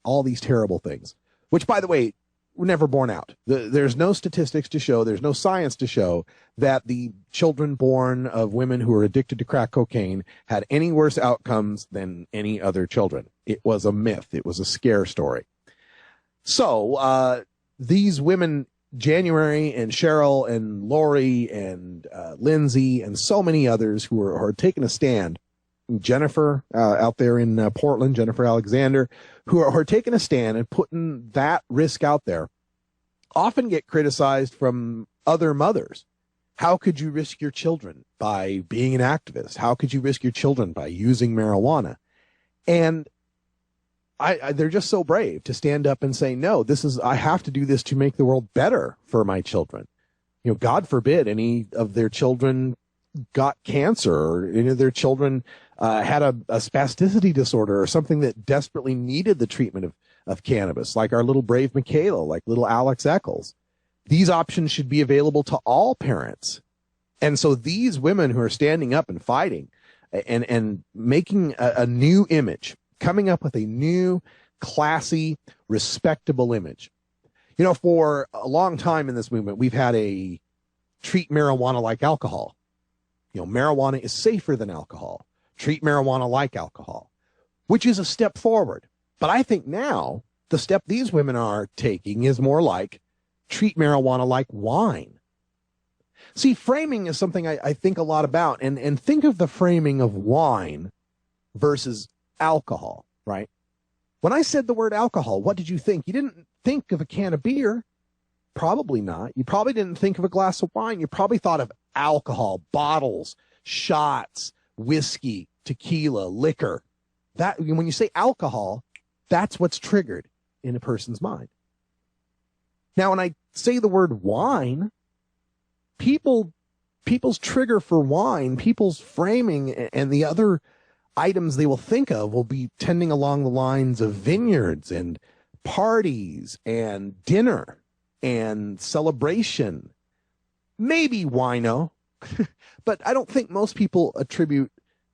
all these terrible things, which, by the way, were never borne out. There's no statistics to show, there's no science to show that the children born of women who were addicted to crack cocaine had any worse outcomes than any other children. It was a myth. It was a scare story. So these women, January and Cheryl and Lori and Lindsay and so many others who are taking a stand, Jennifer out there in Portland, Jennifer Alexander, who are taking a stand and putting that risk out there, often get criticized from other mothers. How could you risk your children by being an activist? How could you risk your children by using marijuana? And they're just so brave to stand up and say, no, I have to do this to make the world better for my children. God forbid any of their children got cancer or any of their children had a spasticity disorder or something that desperately needed the treatment of cannabis, like our little brave Michaela, like little Alex Eccles. These options should be available to all parents. And so these women who are standing up and fighting and making a new image, coming up with a new, classy, respectable image. You know, for a long time in this movement, we've had a treat marijuana like alcohol. You know, marijuana is safer than alcohol. Treat marijuana like alcohol, which is a step forward. But I think now the step these women are taking is more like treat marijuana like wine. See, framing is something I think a lot about, and think of the framing of wine versus alcohol, right? When I said the word alcohol, what did you think? You didn't think of a can of beer. Probably not. You probably didn't think of a glass of wine. You probably thought of alcohol, bottles, shots, whiskey, tequila, liquor. That, when you say alcohol, that's what's triggered in a person's mind. Now, when I say the word wine, people's trigger for wine, people's framing and the other items they will think of will be tending along the lines of vineyards and parties and dinner and celebration, maybe wino, but I don't think most people attribute,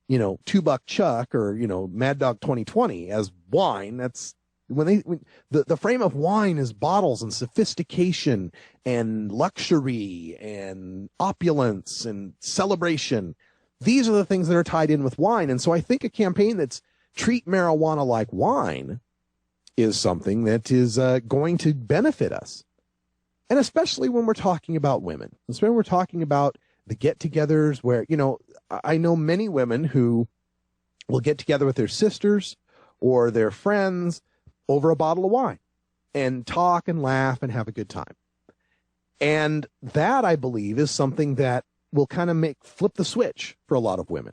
you know, $2 Chuck or, you know, Mad Dog 2020 as wine. That's when the frame of wine is bottles and sophistication and luxury and opulence and celebration. These are the things that are tied in with wine. And so I think a campaign that's treat marijuana like wine is something that is going to benefit us. And especially when we're talking about women, especially when we're talking about the get-togethers where, you know, I know many women who will get together with their sisters or their friends over a bottle of wine and talk and laugh and have a good time. And that, I believe, is something that will kind of flip the switch for a lot of women.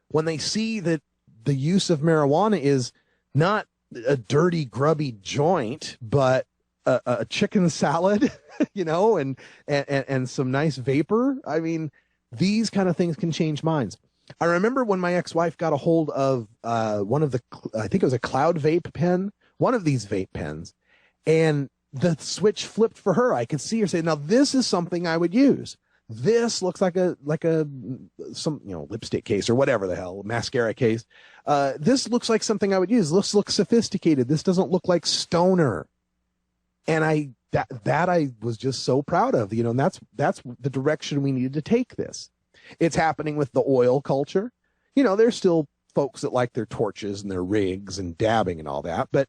When they see that the use of marijuana is not a dirty, grubby joint, but a chicken salad, you know, and some nice vapor. I mean, these kind of things can change minds. I remember when my ex-wife got a hold of one of the, I think it was a Cloud Vape pen, one of these vape pens, and the switch flipped for her. I could see her say, now this is something I would use. This looks like some, you know, lipstick case or whatever the hell, mascara case. This looks like something I would use. This looks sophisticated. This doesn't look like stoner. And I was just so proud of, you know, and that's the direction we needed to take this. It's happening with the oil culture. You know, there's still folks that like their torches and their rigs and dabbing and all that, but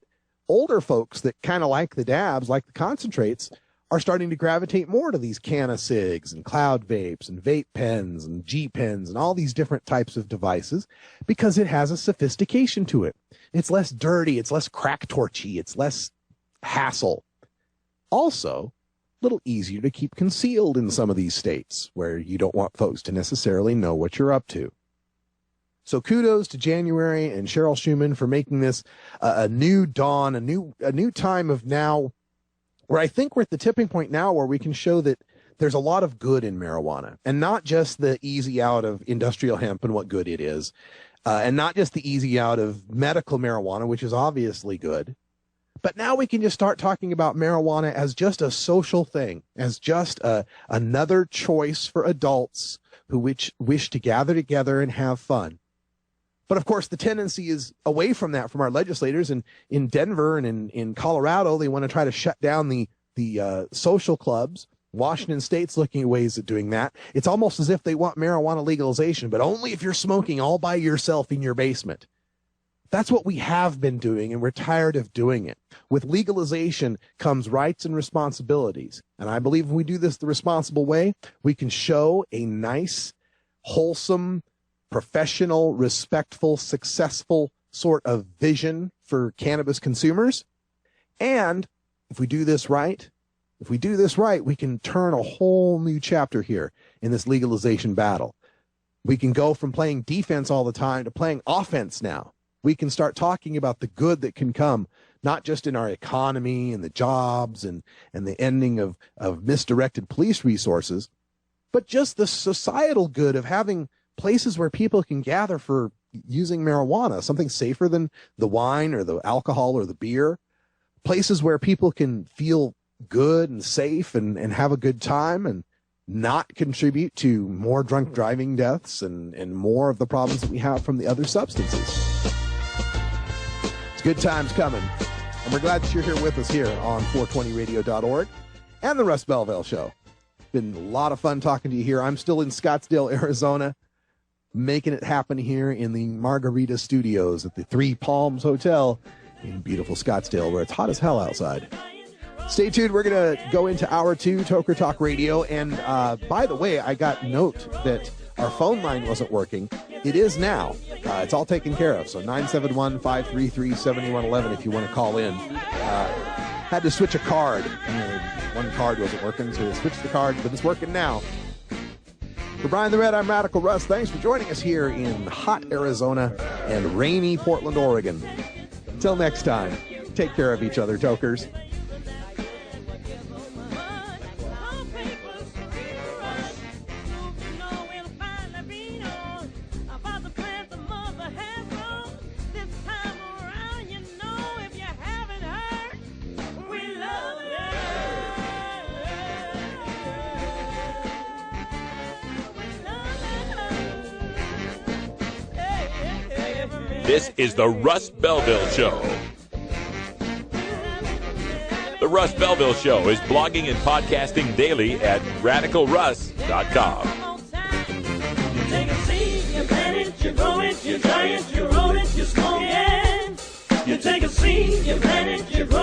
older folks that kind of like the dabs, like the concentrates, are starting to gravitate more to these canna cigs and cloud vapes and vape pens and G pens and all these different types of devices because it has a sophistication to it. It's less dirty. It's less crack torchy. It's less hassle. Also, a little easier to keep concealed in some of these states where you don't want folks to necessarily know what you're up to. So kudos to January and Cheryl Shuman for making this a new dawn, a new time of now, where I think we're at the tipping point now where we can show that there's a lot of good in marijuana, and not just the easy out of industrial hemp and what good it is, and not just the easy out of medical marijuana, which is obviously good. But now we can just start talking about marijuana as just a social thing, as just another choice for adults who wish to gather together and have fun. But of course, the tendency is away from that from our legislators. And in Denver and in Colorado, they want to try to shut down the social clubs. Washington State's looking at ways of doing that. It's almost as if they want marijuana legalization, but only if you're smoking all by yourself in your basement. That's what we have been doing, and we're tired of doing it. With legalization comes rights and responsibilities. And I believe if we do this the responsible way, we can show a nice, wholesome, professional, respectful, successful sort of vision for cannabis consumers. And if we do this right, we can turn a whole new chapter here in this legalization battle. We can go from playing defense all the time to playing offense now. We can start talking about the good that can come, not just in our economy and the jobs and the ending of misdirected police resources, but just the societal good of having places where people can gather for using marijuana, something safer than the wine or the alcohol or the beer, places where people can feel good and safe and have a good time. And not contribute to more drunk driving deaths and more of the problems that we have from the other substances. It's good times coming. And we're glad that you're here with us here on 420radio.org and the Russ Belville Show. Been a lot of fun talking to you here. I'm still in Scottsdale, Arizona, making it happen here in the Margarita Studios at the Three Palms Hotel in beautiful Scottsdale, where it's hot as hell outside. Stay tuned. We're going to go into Hour 2, Toker Talk Radio. And by the way, I got note that our phone line wasn't working. It is now. It's all taken care of. So 971-533-7111 if you want to call in. Had to switch a card. One card wasn't working, so we switched the card, but it's working now. For Brian the Red, I'm Radical Russ. Thanks for joining us here in hot Arizona and rainy Portland, Oregon. Until next time, take care of each other, Tokers. This is the Russ Belville Show. The Russ Belville Show is blogging and podcasting daily at radicalruss.com. You take a seed, you plant it, you grow it, you dry it, you roll it, you smoke it. You take a seed, you plant it, you grow